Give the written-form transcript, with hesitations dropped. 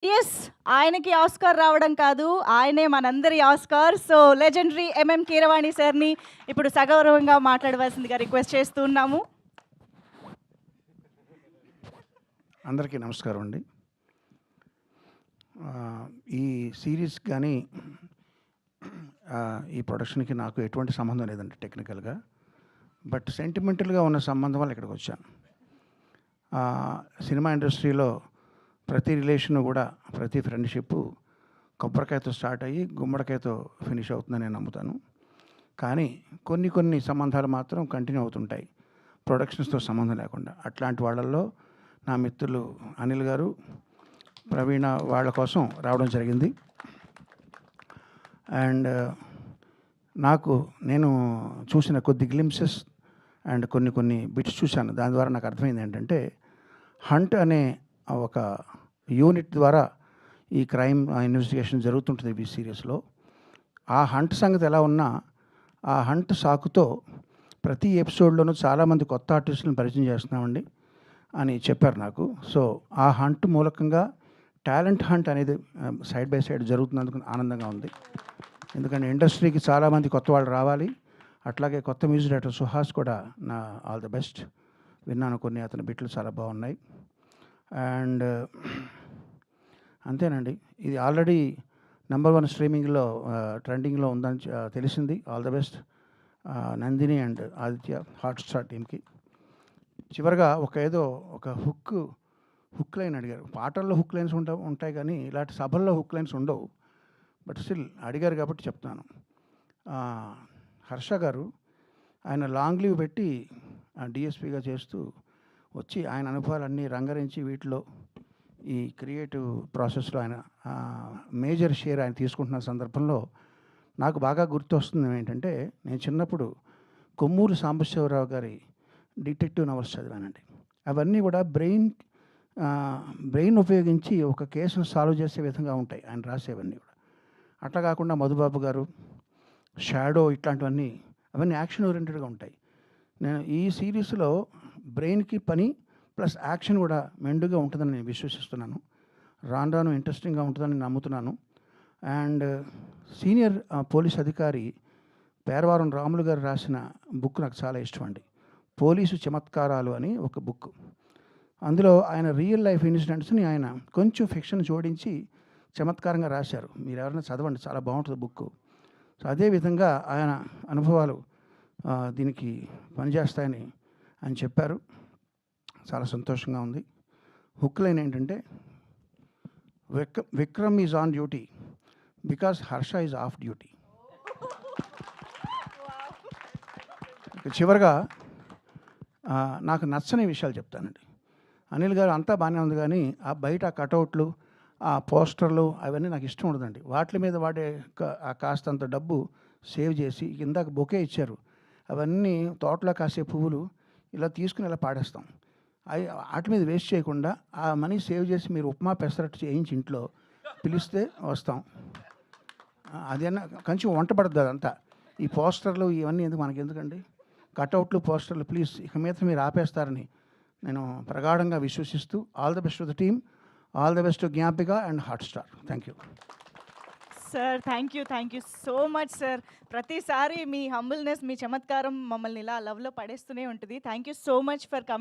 Yes. ఆయనకి Oscar రావడం కాదు, ఆయనే మనందరి Oscar. So, legendary MM Keeravani సార్‌ని ఇప్పుడు సగౌరవంగా మాట్లాడవలసిందిగా రిక్వెస్ట్ చేస్తూ ఉన్నాము. అందరికీ నమస్కారం అండి. ఈ సీరీస్ కానీ ఈ ప్రొడక్షన్‌కి నాకు ఎటువంటి సంబంధం లేదండి టెక్నికల్‌గా. బట్ సెంటిమెంటల్‌గా ఉన్న సంబంధం వల్ల ఇక్కడికి వచ్చాను. సినిమా ఇండస్ట్రీలో ప్రతి రిలేషన్ కూడా, ప్రతి ఫ్రెండ్‌షిప్పు కొబ్బరికాయతో స్టార్ట్ అయ్యి గుమ్మడికాయతో ఫినిష్ అవుతుందని నేను నమ్ముతాను. కానీ కొన్ని సంబంధాలు మాత్రం కంటిన్యూ అవుతుంటాయి ప్రొడక్షన్స్‌తో సంబంధం లేకుండా. అట్లాంటి వాళ్ళల్లో నా మిత్రులు అనిల్ గారు, ప్రవీణ వాళ్ళ కోసం రావడం జరిగింది. అండ్ నేను చూసిన కొద్ది గ్లింప్సెస్ అండ్ కొన్ని బిట్స్ చూశాను. దాని ద్వారా నాకు అర్థమైంది ఏంటంటే, హంట్ అనే ఒక యూనిట్ ద్వారా ఈ క్రైమ్ ఇన్వెస్టిగేషన్ జరుగుతుంటుంది ఈ సీరియస్లో. ఆ హంట్ సంగతి ఎలా ఉన్నా, ఆ హంట్ సాకుతో ప్రతి ఎపిసోడ్లోనూ చాలామంది కొత్త ఆర్టిస్టులను పరిచయం చేస్తున్నామండి అని చెప్పారు నాకు. సో ఆ హంట్ మూలకంగా టాలెంట్ హంట్ అనేది సైడ్ బై సైడ్ జరుగుతున్నందుకు ఆనందంగా ఉంది. ఎందుకంటే ఇండస్ట్రీకి చాలామంది కొత్త వాళ్ళు రావాలి. అట్లాగే కొత్త మ్యూజిక్ డైరెక్టర్ సుహాస్ కూడా నా ఆల్ ది బెస్ట్. విన్నాను కొన్ని అతని బిట్లు చాలా బాగున్నాయి. అండ్ అంతేనండి. ఇది ఆల్రెడీ #1 స్ట్రీమింగ్లో ట్రెండింగ్లో ఉందని తెలిసింది. All the best Nandini and Aditya Hotstar టీమ్కి. చివరగా ఒక హుక్ లైన్ అడిగారు. పాటల్లో హుక్ లైన్స్ ఉంటాయి కానీ ఇలాంటి సభల్లో హుక్ లైన్స్ ఉండవు. బట్ స్టిల్ అడిగారు కాబట్టి చెప్తున్నాను. హర్ష గారు ఆయన లాంగ్ లీవ్ పెట్టి డిఎస్పీగా చేస్తూ వచ్చి ఆయన అనుభవాలన్నీ రంగరించి వీటిలో ఈ క్రియేటివ్ ప్రాసెస్లో ఆయన మేజర్ షేర్ ఆయన తీసుకుంటున్న సందర్భంలో నాకు బాగా గుర్తొస్తుంది ఏంటంటే, నేను చిన్నప్పుడు కొమ్మూరు సాంబశివరావు గారి డిటెక్టివ్ నవల్స్ చదివానండి. అవన్నీ కూడా బ్రెయిన్ ఉపయోగించి ఒక కేసును సాల్వ్ చేసే విధంగా ఉంటాయి ఆయన రాసేవన్నీ కూడా. అట్లా కాకుండా మధుబాబు గారు, షాడో ఇట్లాంటివన్నీ అవన్నీ యాక్షన్ ఓరియంటెడ్గా ఉంటాయి. నేను ఈ సిరీస్లో బ్రెయిన్కి పని ప్లస్ యాక్షన్ కూడా మెండుగా ఉంటుందని నేను విశ్వసిస్తున్నాను. రాను ఇంట్రెస్టింగ్గా ఉంటుందని నమ్ముతున్నాను. అండ్ సీనియర్ పోలీస్ అధికారి పేరవారం రాములు గారు రాసిన బుక్ నాకు చాలా ఇష్టం అండి. పోలీసు చమత్కారాలు అని ఒక బుక్. అందులో ఆయన రియల్ లైఫ్ ఇన్సిడెంట్స్ని ఆయన కొంచెం ఫిక్షన్ జోడించి చమత్కారంగా రాశారు. మీరు ఎవరైనా చదవండి, చాలా బాగుంటుంది బుక్. సో అదేవిధంగా ఆయన అనుభవాలు దీనికి పనిచేస్తాయని ఆయన చెప్పారు. చాలా సంతోషంగా ఉంది. హుక్ లైన్ ఏంటంటే, Vikram is on duty because Harsha is of duty. చివరిగా నాకు నచ్చని విషయాలు చెప్తానండి. అనిల్ గారు అంతా బాగానే ఉంది కానీ ఆ బయట కటౌట్లు, ఆ పోస్టర్లు అవన్నీ నాకు ఇష్టం ఉండదండి. వాటి మీద వాడే కాస్తంత డబ్బు సేవ్ చేసి, ఇందాక బొకే ఇచ్చారు, అవన్నీ తోటలో కాసే పువ్వులు ఇలా తీసుకుని ఇలా పాడేస్తాం. వాటి మీద వేస్ట్ చేయకుండా ఆ మనీ సేవ్ చేసి మీరు ఉప్మా పెసరట్టు చేయించి ఇంట్లో పిలిస్తే వస్తాం. అదేనా కొంచెం వంట పడుతుంది అదంతా. ఈ పోస్టర్లు ఇవన్నీ మనకి ఎందుకండి? కటౌట్లు, పోస్టర్లు ప్లీజ్ ఇక మీద మీరు ఆపేస్తారని నేను ప్రగాఢంగా విశ్వసిస్తూ, all the best to the team, all the best to Gnapika and Hotstar. Thank you sir. Thank you so much sir. ప్రతిసారి మీ హంబుల్నెస్, మీ చమత్కారం మమ్మల్ని ఇలా లవ్లో పడేస్తూనే ఉంటుంది. Thank you so much for coming.